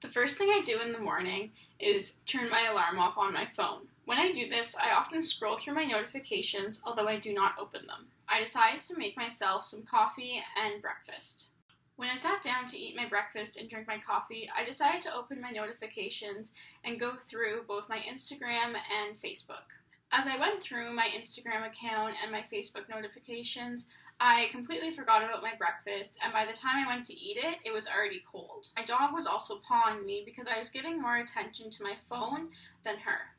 The first thing I do in the morning is turn my alarm off on my phone. When I do this, I often scroll through my notifications, although I do not open them. I decided to make myself some coffee and breakfast. When I sat down to eat my breakfast and drink my coffee, I decided to open my notifications and go through both my Instagram and Facebook. As I went through my Instagram account and my Facebook notifications, I completely forgot about my breakfast, and by the time I went to eat it, it was already cold. My dog was also pawing me because I was giving more attention to my phone than her.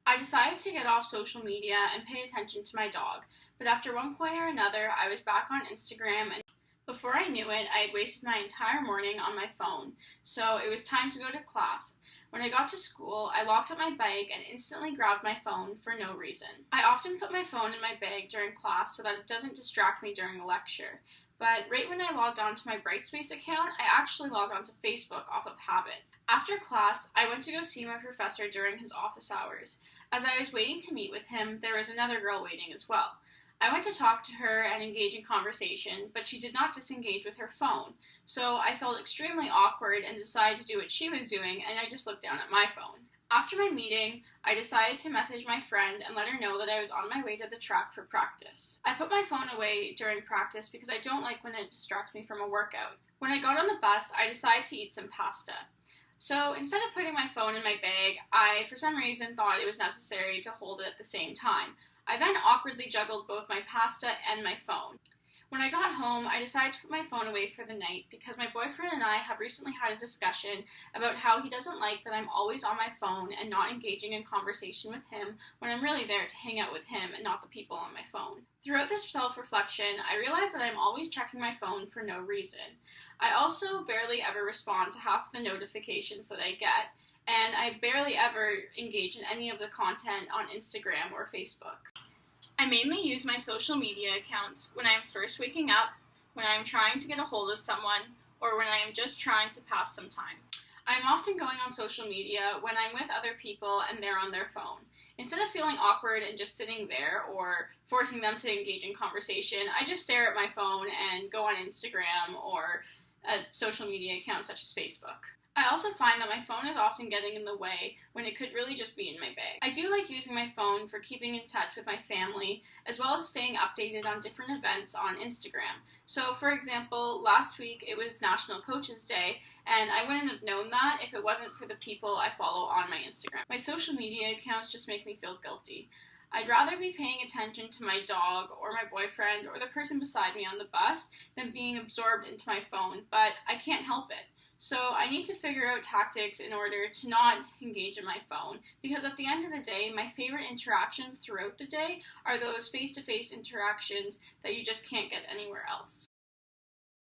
I decided to get off social media and pay attention to my dog, but after one point or another, I was back on Instagram, and before I knew it, I had wasted my entire morning on my phone, so it was time to go to class. When I got to school, I locked up my bike and instantly grabbed my phone for no reason. I often put my phone in my bag during class so that it doesn't distract me during a lecture, but right when I logged on to my Brightspace account, I actually logged on to Facebook off of habit. After class, I went to go see my professor during his office hours. As I was waiting to meet with him, there was another girl waiting as well. I went to talk to her and engage in conversation, but she did not disengage with her phone, so I felt extremely awkward and decided to do what she was doing, and I just looked down at my phone. After my meeting, I decided to message my friend and let her know that I was on my way to the track for practice. I put my phone away during practice because I don't like when it distracts me from a workout. When I got on the bus, I decided to eat some pasta. So instead of putting my phone in my bag, I, for some reason, thought it was necessary to hold it at the same time. I then awkwardly juggled both my pasta and my phone. When I got home, I decided to put my phone away for the night because my boyfriend and I have recently had a discussion about how he doesn't like that I'm always on my phone and not engaging in conversation with him when I'm really there to hang out with him and not the people on my phone. Throughout this self-reflection, I realized that I'm always checking my phone for no reason. I also barely ever respond to half the notifications that I get, and I barely ever engage in any of the content on Instagram or Facebook. I mainly use my social media accounts when I am first waking up, when I am trying to get a hold of someone, or when I am just trying to pass some time. I am often going on social media when I'm with other people and they're on their phone. Instead of feeling awkward and just sitting there or forcing them to engage in conversation, I just stare at my phone and go on Instagram or a social media account such as Facebook. I also find that my phone is often getting in the way when it could really just be in my bag. I do like using my phone for keeping in touch with my family, as well as staying updated on different events on Instagram. So, for example, last week it was National Coaches Day, and I wouldn't have known that if it wasn't for the people I follow on my Instagram. My social media accounts just make me feel guilty. I'd rather be paying attention to my dog or my boyfriend or the person beside me on the bus than being absorbed into my phone, but I can't help it. So I need to figure out tactics in order to not engage in my phone, because at the end of the day, my favorite interactions throughout the day are those face-to-face interactions that you just can't get anywhere else.